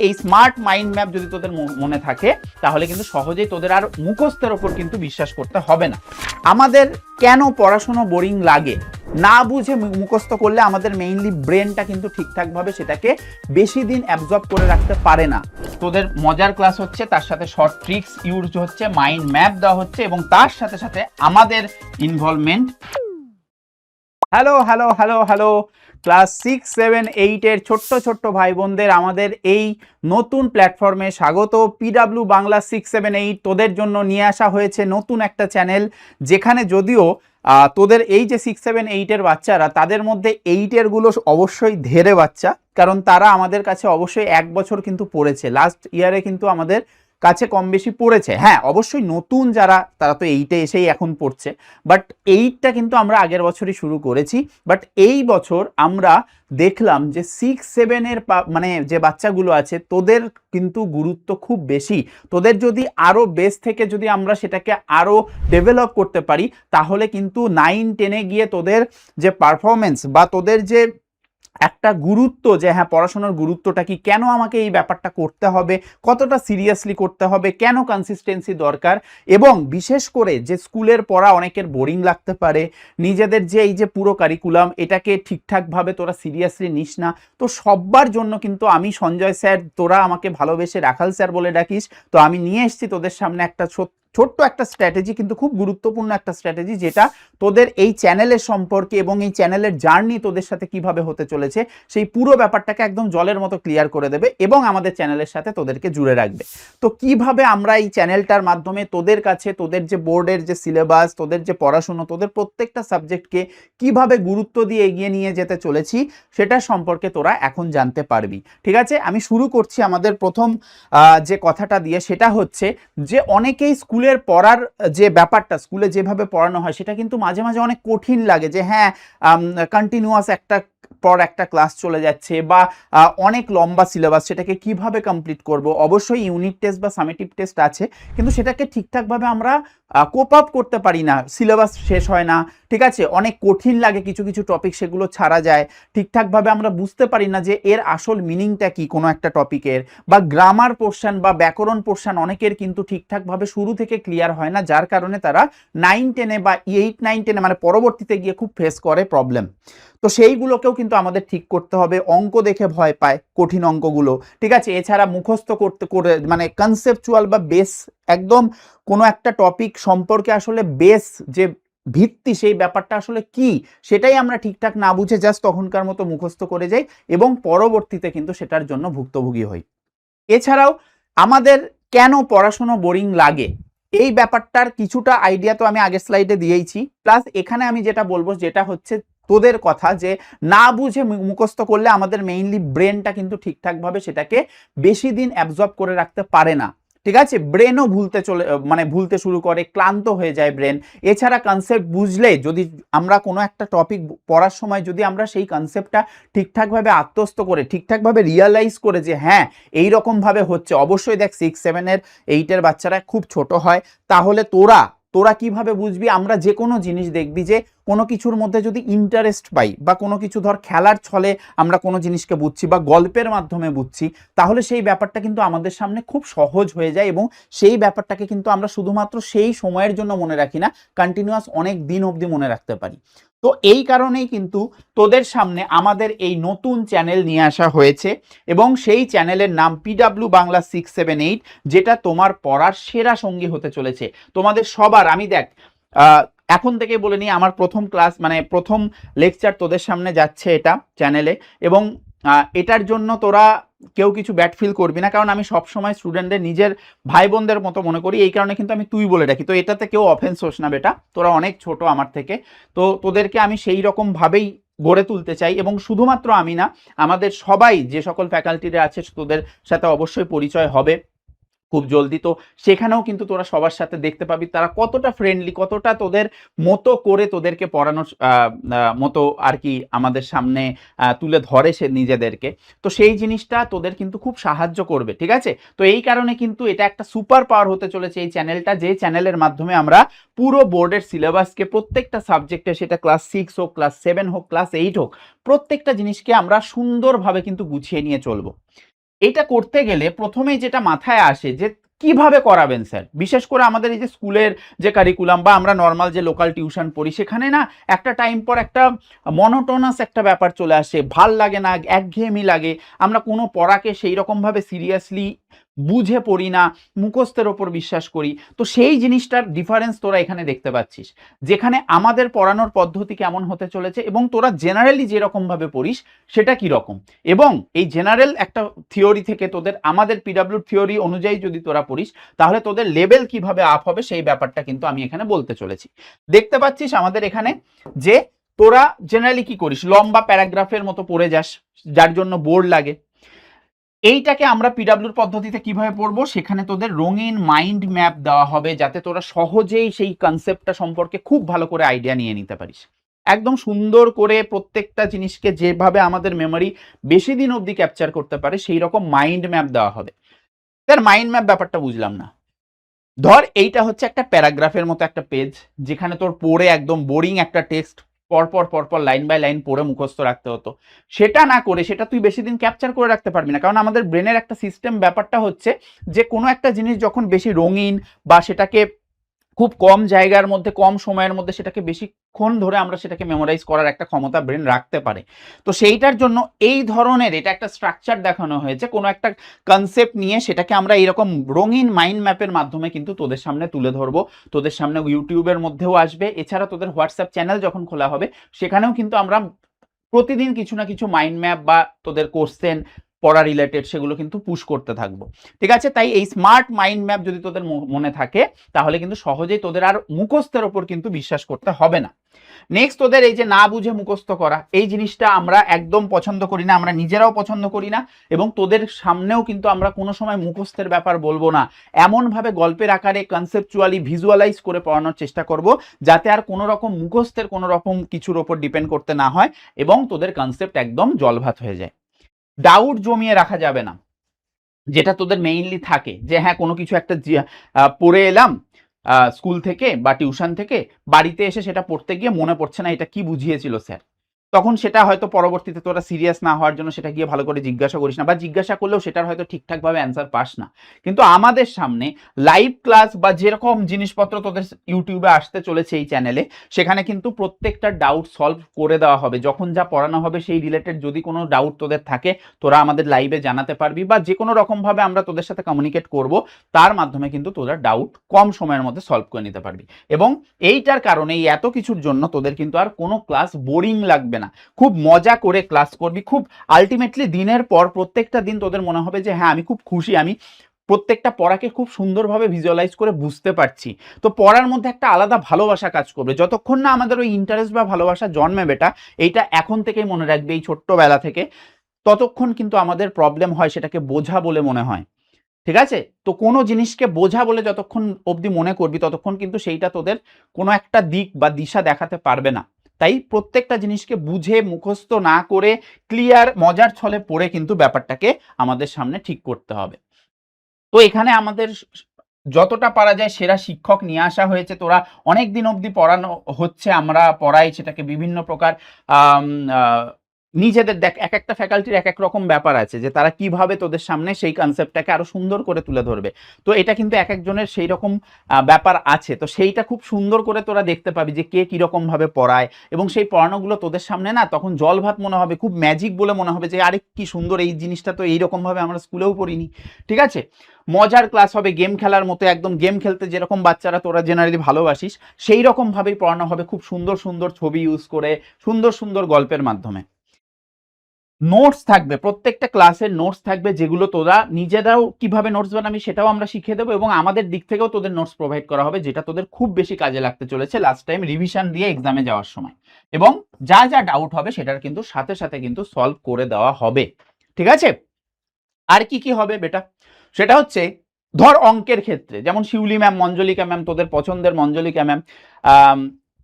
এই smart mind map যদি তোদের মনে থাকে তাহলে কিন্তু সহজেই তোদের আর মুখস্থের ওপর কিন্তু বিশ্বাস করতে হবে না। আমাদের কেন পড়াশোনা বোরিং লাগে, না বুঝে মুখস্থ করলে আমাদের মেইনলি ব্রেনটা কিন্তু ঠিকঠাকভাবে সেটাকে বেশি দিন অ্যাবজর্ব করে রাখতে পারে না। তোদের মজার ক্লাস হচ্ছে, তার সাথে শর্ট ট্রিক্স ইউজ হচ্ছে, মাইন্ড ম্যাপ দেওয়া হচ্ছে এবং তার সাথে সাথে আমাদের involvement. Hello hello hello hello class 6, 7, 8 এর ছোট্ট ছোট্ট ভাই বোনদের আমাদের এই নতুন প্ল্যাটফর্মে স্বাগত। পিডাব্লিউ বাংলা 6, 7, 8 তোদের জন্য নিয়ে আসা হয়েছে নতুন একটা চ্যানেল, যেখানে যদিও তোদের এই যে 6, 7, 8 এর বাচ্চারা, তাদের মধ্যে 8 এর গুলো অবশ্যই ধেরে বাচ্চা, কারণ তারা আমাদের কাছে অবশ্যই 1 বছর কিন্তু পড়েছে, লাস্ট ইয়ারে কিন্তু আমাদের কাছে কম বেশি পড়েছে। হ্যাঁ, অবশ্যই নতুন যারা তারা তো 8-এ এসেই এখন পড়ছে, বাট 8টা কিন্তু আমরা আগের বছরই শুরু করেছি। বাট এই বছর আমরা দেখলাম যে 6, 7 এর মানে যে বাচ্চাগুলো আছে তোদের কিন্তু গুরুত্ব খুব বেশি। তোদের যদি আরও বেস থেকে যদি আমরা সেটাকে আরও ডেভেলপ করতে পারি তাহলে কিন্তু 9, 10-এ গিয়ে তোদের যে পারফরমেন্স বা তোদের যে একটা গুরুত্ব, যে হ্যাঁ পড়াশোনার গুরুত্বটা কি, কেন আমাকে এই ব্যাপারটা করতে হবে, কতটা সিরিয়াসলি করতে হবে, কেন কনসিস্টেন্সি দরকার, এবং বিশেষ করে যে স্কুলের পড়া অনেকের বোরিং লাগতে পারে, নিজেদের যে এই যে পুরো কারিকুলাম এটাকে ঠিকঠাকভাবে তোরা সিরিয়াসলি নিস না, তো সবার জন্য কিন্তু আমি সঞ্জয় স্যার, তোরা আমাকে ভালোবেসে রাখাল স্যার বলে ডাকিস, তো আমি নিয়ে এসেছি তোদের সামনে একটা ছোট্ট একটা স্ট্র্যাটেজি, কিন্তু খুব গুরুত্বপূর্ণ একটা স্ট্র্যাটেজি, যেটা তোদের এই চ্যানেলের সম্পর্কে এবং এই চ্যানেলের জার্নি তোদের সাথে কিভাবে হতে চলেছে সেই পুরো ব্যাপারটাকে একদম জলের মতো ক্লিয়ার করে দেবে এবং আমাদের চ্যানেলের সাথে তোদেরকে জুড়ে রাখবে। তো কিভাবে আমরা এই চ্যানেলটার মাধ্যমে তোদের কাছে তোদের যে বোর্ডের যে সিলেবাস, তোদের যে পড়াশুনো, তোদের প্রত্যেকটা সাবজেক্টকে কিভাবে গুরুত্ব দিয়ে এগিয়ে নিয়ে যেতে চলেছি সেটা সম্পর্কে তোরা এখন জানতে পারবি। ঠিক আছে, আমি শুরু করছি আমাদের প্রথম যে কথাটা দিয়ে, সেটা হচ্ছে যে অনেকেই স্কুলের পড়ার যে ব্যাপারটা, স্কুলে যেভাবে পড়ানো হয় সেটা কিন্তু মাঝে মাঝে অনেক কঠিন লাগে, যে হ্যাঁ কন্টিনিউয়াস একটা পর একটা ক্লাস চলে যাচ্ছে বা অনেক লম্বা সিলেবাস, সেটাকে কিভাবে কমপ্লিট করব। অবশ্যই ইউনিট টেস্ট বা সামেটিভ টেস্ট আছে, কিন্তু সেটাকে ঠিকঠাকভাবে আমরা কোপ আপ করতে পারি না, সিলেবাস শেষ হয় না। ঠিক আছে, অনেক কঠিন লাগে কিছু কিছু টপিক, সেগুলো ছাড়া যায়, ঠিকঠাকভাবে আমরা বুঝতে পারি না যে এর আসল মিনিংটা কি কোনো একটা টপিকের, বা গ্রামার পোর্শন বা ব্যাকরণ পোর্শন অনেকের কিন্তু ঠিকঠাকভাবে শুরু থেকে ক্লিয়ার হয় না, যার কারণে তারা 9, 10-এ বা 8, 9, 10-এ মানে পরবর্তীতে গিয়ে খুব ফেস করে প্রবলেম। তো সেইগুলোকেও কিন্তু আমাদের ঠিক করতে হবে। অঙ্ক দেখে ভয় পায়, কঠিন অঙ্কগুলো, ঠিক আছে। এছাড়া মুখস্থ করতে করে মানে কনসেপচুয়াল বা বেস, একদম কোনো একটা টপিক সম্পর্কে আসলে বেস যে ভিত্তি, সেই ব্যাপারটা আসলে কি সেটাই আমরা ঠিকঠাক না বুঝে জাস্ট তখনকার মতো মুখস্থ করে যাই এবং পরবর্তীতে কিন্তু সেটার জন্য ভুক্তভোগী হই। এছাড়াও আমাদের কেন পড়াশোনা বোরিং লাগে এই ব্যাপারটার কিছুটা আইডিয়া তো আমি আগের স্লাইডে দিয়েইছি, প্লাস এখানে আমি যেটা বলবো যেটা হচ্ছে তোদের কথা, যে না বুঝে মুখস্থ করলে আমাদের মেইনলি ব্রেনটা কিন্তু ঠিকঠাকভাবে সেটাকে বেশি দিন অ্যাবজর্ব করে রাখতে পারে না। ঠিক আছে, ব্রেনও ভুলতে শুরু করে, ক্লান্ত হয়ে যায় ব্রেন। এছাড়া কনসেপ্ট বুঝলে যদি আমরা কোনো একটা টপিক পড়ার সময় যদি আমরা সেই কনসেপ্টটা ঠিকঠাকভাবে আত্মস্থ করে ঠিকঠাকভাবে রিয়ালাইজ করে যে হ্যাঁ এইরকমভাবে হচ্ছে, অবশ্যই দেখ 6, 7, 8 বাচ্চারা খুব ছোট হয়, তাহলে তোরা কিভাবে বুঝবি। আমরা যে কোনো জিনিস দেখবি যে কোনো কিছুর মধ্যে যদি ইন্টারেস্ট পাই বা কোনো কিছু ধর খেলার ছলে আমরা কোনো জিনিসকে বুঝছি বা গল্পের মাধ্যমে বুঝছি, তাহলে সেই ব্যাপারটা কিন্তু আমাদের সামনে খুব সহজ হয়ে যায় এবং সেই ব্যাপারটাকে কিন্তু আমরা শুধুমাত্র সেই সময়ের জন্য মনে রাখি না, কন্টিনিউয়াস অনেক দিন অবধি মনে রাখতে পারি। তো এই কারণেই কিন্তু তোদের সামনে আমাদের এই নতুন চ্যানেল নিয়ে আসা হয়েছে এবং সেই চ্যানেলের নাম পিডাব্লিউ বাংলা 6, 7, 8, যেটা তোমার পড়ার সেরা সঙ্গী হতে চলেছে তোমাদের সবার। আমি দেখ এখন থেকে বলে নিই, আমার প্রথম ক্লাস মানে প্রথম লেকচার তোদের সামনে যাচ্ছে এটা চ্যানেলে, এবং এটার জন্য তোরা কেউ কিছু ব্যাড ফিল করবি না, কারণ আমি সবসময় স্টুডেন্টদের নিজের ভাই বোনদের মতো মনে করি, এই কারণে কিন্তু আমি তুই বলে রাখি। তো এটাতে কেউ অফেন্স হোস না বেটা, তোরা অনেক ছোট আমার থেকে, তো তোদেরকে আমি সেই রকম ভাবেই গড়ে তুলতে চাই। এবং শুধুমাত্র আমি না, আমাদের সবাই যে সকল ফ্যাকাল্টিরা আছে তোদের সাথে অবশ্যই পরিচয় হবে খুব জলদি। তো সেখানেও কিন্তু তোরা সবার সাথে দেখতে পাবি তারা কতটা ফ্রেন্ডলি, কতটা তোদের মতো করে তোদেরকে পড়ানোর মতো আর কি আমাদের সামনে তুলে ধরে সে নিজেদেরকে। তো সেই জিনিসটা তোদের কিন্তু খুব সাহায্য করবে, ঠিক আছে। তো এই কারণে কিন্তু এটা একটা সুপার পাওয়ার হতে চলেছে এই চ্যানেলটা, যে চ্যানেলের মাধ্যমে আমরা পুরো বোর্ডের সিলেবাসকে প্রত্যেকটা সাবজেক্টে, সেটা ক্লাস 6 হোক, ক্লাস 7 হোক, ক্লাস 8 হোক, প্রত্যেকটা জিনিসকে আমরা সুন্দরভাবে কিন্তু গুছিয়ে নিয়ে চলবো। এটা করতে গেলে প্রথমেই যেটা মাথায় আসে যে কিভাবে করাবেন স্যার, বিশেষ করে আমাদের এই যে স্কুলের যে কারিকুলাম বা আমরা নর্মাল যে লোকাল টিউশন পড়ি সেখানে না একটা টাইম পর একটা মনোটোনাস একটা ব্যাপার চলে আসে, ভাল লাগে না, একঘেয়েমি লাগে, আমরা কোনো পড়াকে সেই রকমভাবে সিরিয়াসলি বুঝে পড়ি না, মুখস্থের ওপর বিশ্বাস করি। তো সেই জিনিসটার ডিফারেন্স তোরা এখানে দেখতে পাচ্ছিস, যেখানে আমাদের পড়ানোর পদ্ধতি কেমন হতে চলেছে এবং তোরা জেনারেলি যেরকমভাবে পড়িস সেটা কি রকম, এবং এই জেনারেল একটা থিওরি থেকে তোদের আমাদের পিডব্লিউ থিওরি অনুযায়ী যদি তোরা পড়িস তাহলে তোদের লেভেল কিভাবে আপ হবে সেই ব্যাপারটা কিন্তু আমি এখানে বলতে চলেছি। দেখতে পাচ্ছিস আমাদের এখানে যে তোরা জেনারেলি কি করিস, লম্বা প্যারাগ্রাফের মতো পড়ে যাস, যার জন্য বোর্ড লাগে। এইটাকে আমরা পিডব্লিউর পদ্ধতিতে কিভাবে পড়বো, সেখানে তোদের রঙিন মাইন্ড ম্যাপ দেওয়া হবে যাতে তোরা সহজেই সেই কনসেপ্টটা সম্পর্কে খুব ভালো করে আইডিয়া নিয়ে নিতে পারিস। একদম সুন্দর করে প্রত্যেকটা জিনিসকে যেভাবে আমাদের মেমোরি বেশি দিন অবধি ক্যাপচার করতে পারে সেই রকম মাইন্ড ম্যাপ দেওয়া হবে। তার মাইন্ড ম্যাপ ব্যাপারটা বুঝলাম না। ধর এইটা হচ্ছে একটা প্যারাগ্রাফের মতো একটা পেজ, যেখানে তোর পড়ে একদম বোরিং একটা টেক্সট পরপর পরপর লাইন বাই লাইন পড়ে মুখস্থ রাখতে হতো, সেটা না করে সেটা তুই বেশি দিন ক্যাপচার করে রাখতে পারবি না, কারণ আমাদের ব্রেনের একটা সিস্টেম ব্যাপারটা হচ্ছে যে কোনো একটা জিনিস যখন বেশি রঙিন বা সেটাকে খুব কম জায়গার মধ্যে কম সময়ের মধ্যে সেটাকে বেশিক্ষণ ধরে আমরা সেটাকে মেমোরাইজ করার একটা ক্ষমতা ব্রেন রাখতে পারে। তো সেইটার জন্য এই ধরনের এটা একটা স্ট্রাকচার দেখানো হয়েছে, কোনো একটা কনসেপ্ট নিয়ে সেটাকে আমরা এইরকম রঙিন মাইন্ড ম্যাপের মাধ্যমে কিন্তু তোদের সামনে তুলে ধরবো। তোদের সামনে ইউটিউবের মধ্যেও আসবে, এছাড়া তোদের হোয়াটসঅ্যাপ চ্যানেল যখন খোলা হবে সেখানেও কিন্তু আমরা প্রতিদিন কিছু না কিছু মাইন্ড ম্যাপ বা তোদের কোশ্চেন পড়া রিলেটেড সেগুলো কিন্তু পুশ করতে থাকবো। ঠিক আছে, তাই এই স্মার্ট মাইন্ড ম্যাপ যদি তোদের মনে থাকে তাহলে কিন্তু সহজেই তোদের আর মুখস্থের ওপর কিন্তু বিশ্বাস করতে হবে না। নেক্সট, তোদের এই যে না বুঝে মুখস্থ করা, এই জিনিসটা আমরা একদম পছন্দ করি না, আমরা নিজেরাও পছন্দ করি না, এবং তোদের সামনেও কিন্তু আমরা কোনো সময় মুখস্থের ব্যাপার বলবো না। এমনভাবে গল্পের আকারে কনসেপচুয়ালি ভিজুয়ালাইজ করে পড়ানোর চেষ্টা করব যাতে আর কোনো রকম মুখস্থের কোনো রকম কিছুর ওপর ডিপেন্ড করতে না হয় এবং তোদের কনসেপ্ট একদম জলভাত হয়ে যায়। ডাউট জমিয়ে রাখা যাবে না, যেটা তোদের মেইনলি থাকে যে হ্যাঁ কোনো কিছু একটা পড়ে এলাম স্কুল থেকে বা টিউশন থেকে, বাড়িতে এসে সেটা পড়তে গিয়ে মনে পড়ছে না এটা কি বুঝিয়েছিল স্যার, তখন সেটা হয়তো পরবর্তীতে তোরা সিরিয়াস না হওয়ার জন্য সেটা গিয়ে ভালো করে জিজ্ঞাসা করিস না, বা জিজ্ঞাসা করলেও সেটার হয়তো ঠিকঠাকভাবে অ্যান্সার পাস না। কিন্তু আমাদের সামনে লাইভ ক্লাস বা যেরকম জিনিসপত্র তোদের ইউটিউবে আসতে চলেছে এই চ্যানেলে, সেখানে কিন্তু প্রত্যেকটা ডাউট সলভ করে দেওয়া হবে। যখন যা পড়ানো হবে সেই রিলেটেড যদি কোনো ডাউট তোদের থাকে তোরা আমাদের লাইভে জানাতে পারবি, বা যে কোনো রকমভাবে আমরা তোদের সাথে কমিউনিকেট করব, তার মাধ্যমে কিন্তু তোরা ডাউট কম সময়ের মধ্যে সলভ করে নিতে পারবি। এবং এইটার কারণে এই এত কিছুর জন্য তোদের কিন্তু আর কোনো ক্লাস বোরিং লাগবে না, খুব মজা করে ক্লাস করবি, খুব আলটিমেটলি দিনের পর প্রত্যেকটা দিন তোদের মনে হবে যে হ্যাঁ আমি খুব খুশি, আমি প্রত্যেকটা পড়াকে খুব সুন্দরভাবে ভিজুয়ালাইজ করে বুঝতে পারছি। তো পড়ার মধ্যে একটা আলাদা ভালোবাসা কাজ করবে, যতক্ষণ না আমাদের ওই ইন্টারেস্ট বা ভালোবাসা জন্মে বেটা, এইটা এখন থেকেই মনে রাখবে এই ছোট্টবেলা থেকে, ততক্ষণ কিন্তু আমাদের প্রবলেম হয় সেটাকে বোঝা বলে মনে হয়। ঠিক আছে, তো কোনো জিনিসকে বোঝা বলে যতক্ষণ অবধি মনে করবি ততক্ষণ কিন্তু সেইটা তোদের কোনো একটা দিক বা দিশা দেখাতে পারবে না। তাই প্রত্যেকটা জিনিসকে বুঝে মুখস্থ না করে ক্লিয়ার মজার ছলে পড়ে কিন্তু ব্যাপারটাকে আমাদের সামনে ঠিক করতে হবে। তো এখানে আমাদের যতটা পারা যায় সেরা শিক্ষক নিয়ে আসা হয়েছে, তোরা অনেক দিন অবধি পড়ানো হচ্ছে, আমরা পড়াই সেটাকে বিভিন্ন প্রকার নিজেদের দেখ এক একটা ফ্যাকাল্টির এক এক রকম ব্যাপার আছে যে তারা কিভাবে তোদের সামনে সেই কনসেপ্টটাকে আরো সুন্দর করে তুলে ধরবে। তো এটা কিন্তু এক একজনের সেই রকম ব্যাপার আছে, তো সেইটা খুব সুন্দর করে তোরা দেখতে পাবি যে কে কিরকম ভাবে পড়ায়, এবং সেই পড়ানোগুলো তোদের সামনে না তখন জল ভাত মনে হবে, খুব ম্যাজিক বলে মনে হবে যে আরে কি সুন্দর এই জিনিসটা, তো এইরকম ভাবে আমরা স্কুলেও পড়িনি। ঠিক আছে, মজার ক্লাস হবে, গেম খেলার মতো, একদম গেম খেলতে যেরকম বাচ্চারা তোরা জেনারেলি ভালোবাসিস সেই রকম ভাবেই পড়ানো হবে, খুব সুন্দর সুন্দর ছবি ইউজ করে, সুন্দর সুন্দর গল্পের মাধ্যমে। নোটস থাকবে, প্রত্যেকটা ক্লাসের নোটস থাকবে, যেগুলো তোরা নিজেরাও কিভাবে নোটস বানাবি সেটাও আমরা শিখিয়ে দেবো, এবং আমাদের দিক থেকেও তোদের নোটস প্রোভাইড করা হবে, যেটা তোদের খুব বেশি কাজে লাগতে চলেছে লাস্ট টাইম রিভিশন দিয়ে এক্সামে যাওয়ার সময়। এবং যা যা ডাউট হবে সেটার কিন্তু সাথে সাথে কিন্তু সলভ করে দেওয়া হবে। ঠিক আছে, আর কি কি হবে বেটা, সেটা হচ্ছে ধর অঙ্কের ক্ষেত্রে যেমন শিউলি ম্যাম, মঞ্জলিকা ম্যাম, তোদের পছন্দের মঞ্জলিকা ম্যাম,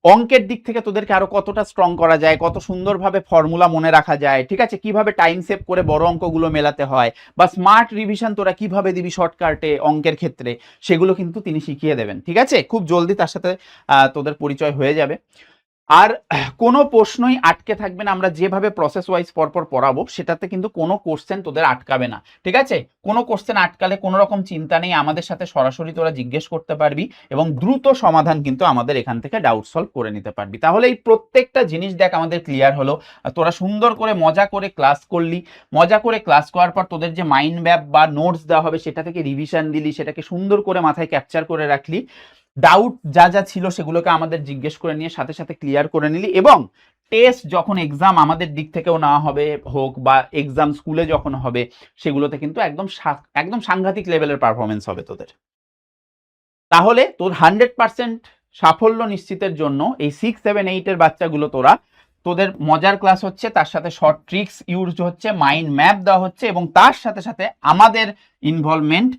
অঙ্কের দিক থেকে তোদেরকে আরো কতটা স্ট্রং করা যায়, কত সুন্দরভাবে ফর্মুলা মনে রাখা যায়, ঠিক আছে, কিভাবে টাইম সেভ করে বড় অঙ্কগুলো মেলাতে হয়, বা স্মার্ট রিভিশন তোরা কিভাবে দিবি শর্টকাটে অঙ্কের ক্ষেত্রে, সেগুলো কিন্তু তিনি শিখিয়ে দেবেন। ঠিক আছে, খুব জলদি তার সাথে তোদের পরিচয় হয়ে যাবে। আর কোনো প্রশ্নই আটকে থাকবে না, আমরা যেভাবে প্রসেস ওয়াইজ পরপর পড়াবো সেটাতে কিন্তু কোনো কোশ্চেন তোদের আটকাবে না, ঠিক আছে? কোনো কোশ্চেন আটকালে কোনো রকম চিন্তা নেই, আমাদের সাথে সরাসরি তোরা জিজ্ঞেস করতে পারবি এবং দ্রুত সমাধান কিন্তু আমাদের এখান থেকে ডাউট সলভ করে নিতে পারবি। তাহলে এই প্রত্যেকটা জিনিস দেখ আমাদের ক্লিয়ার হলো। তোরা সুন্দর করে মজা করে ক্লাস করলি, মজা করে ক্লাস করার পর তোদের যে মাইন্ড ম্যাপ বা নোটস দেওয়া হবে সেটা থেকে রিভিশন দিলি, সেটাকে সুন্দর করে মাথায় ক্যাপচার করে রাখলি, ডাউট যা যা ছিল সেগুলোকে আমাদের জিজ্ঞেস করে নিয়ে সাথে সাথে ক্লিয়ার করে নিলি, এবং টেস্ট যখন এক্সাম আমাদের দিক থেকেও নেওয়া হবে হোক বা এক্সাম স্কুলে যখন হবে সেগুলোতে কিন্তু একদম সাংঘাতিক লেভেলের পারফরমেন্স হবে তোদের। তাহলে তোর 100% সাফল্য নিশ্চিতের জন্য এই 6, 7, 8 এর বাচ্চাগুলো তোদের মজার ক্লাস হচ্ছে, তার সাথে শর্ট ট্রিক্স ইউজ হচ্ছে, মাইন্ড ম্যাপ দেওয়া হচ্ছে, এবং তার সাথে সাথে আমাদের ইনভলভমেন্ট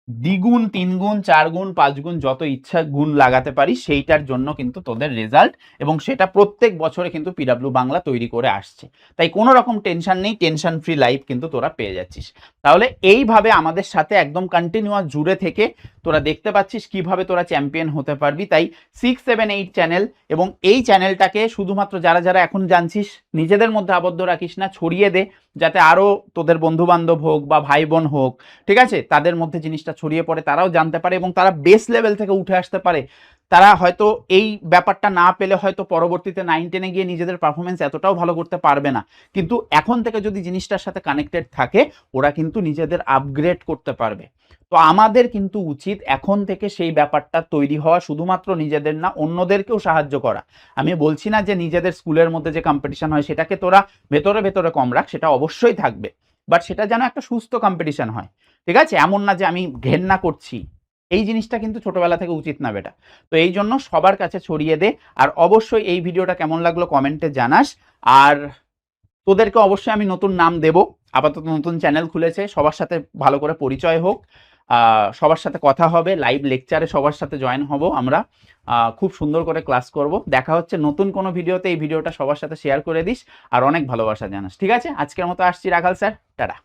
দ্বিগুণ, 3 গুণ, 4 গুণ, 5 গুণ যত ইচ্ছা গুণ লাগাতে পারি, সেইটার জন্য কিন্তু তোদের রেজাল্ট, এবং সেটা প্রত্যেক বছরে কিন্তু পিডব্লিউ বাংলা তৈরি করে আসছে। তাই কোনো রকম টেনশন নেই, টেনশন ফ্রি লাইফ কিন্তু তোরা পেয়ে যাচ্ছিস। তাহলে এইভাবে আমাদের সাথে একদম কন্টিনিউয়াস জুড়ে থেকে তোরা দেখতে পাচ্ছিস কিভাবে তোরা চ্যাম্পিয়ন হতে পারবি। তাই 6, 7, 8 চ্যানেল, এবং এই চ্যানেলটাকে শুধুমাত্র যারা যারা এখন জানছিস নিজেদের মধ্যে আবদ্ধ রাখিস না, ছড়িয়ে দে, যাতে আরও তোদের বন্ধু বান্ধব হোক বা ভাই বোন হোক, ঠিক আছে, তাদের মধ্যে জিনিসটা ছড়িয়ে পড়ে, তারাও জানতে পারে এবং তারা বেস লেভেল থেকে উঠে আসতে পারে। তারা হয়তো এই ব্যাপারটা না পেলে হয়তো পরবর্তীতে 9, 10-এ গিয়ে নিজেদের পারফরমেন্স এতটাও ভালো করতে পারবে না, কিন্তু এখন থেকে যদি জিনিসটার সাথে কানেক্টেড থাকে ওরা কিন্তু নিজেদের আপগ্রেড করতে পারবে। তো আমাদের কিন্তু উচিত এখন থেকে সেই ব্যাপারটা তৈরি হওয়া, শুধুমাত্র নিজেদের না অন্যদেরকেও সাহায্য করা। আমি বলছি না যে নিজেদের স্কুলের মধ্যে যে কম্পিটিশন হয় সেটাকে তোরা ভেতরে ভেতরে কম রাখ, সেটা অবশ্যই থাকবে, বাট সেটা যেন একটা সুস্থ কম্পিটিশন হয়, ঠিক আছে? এমন না যে আমি ঘেন্না করছি, এই জিনিসটা কিন্তু ছোটবেলা থেকে উচিত না বেটা। তো এই জন্য সবার কাছে ছড়িয়ে দে, আর অবশ্যই এই ভিডিওটা কেমন লাগলো কমেন্টে জানাস। আর তোদেরকে অবশ্যই আমি নতুন নাম দেব, আপাতত নতুন চ্যানেল খুলেছে, সবার সাথে ভালো করে পরিচয় হোক, সবার সাথে কথা হবে, লাইভ লেকচারে সবার সাথে জয়েন হব আমরা, খুব সুন্দর করে ক্লাস করব। দেখা হচ্ছে নতুন কোনো ভিডিওতে, এই ভিডিওটা সবার সাথে শেয়ার করে দিস আর অনেক ভালোবাসা জানাস, ঠিক আছে? আজকের মতো আসছি, রাখাল স্যার, টাটা।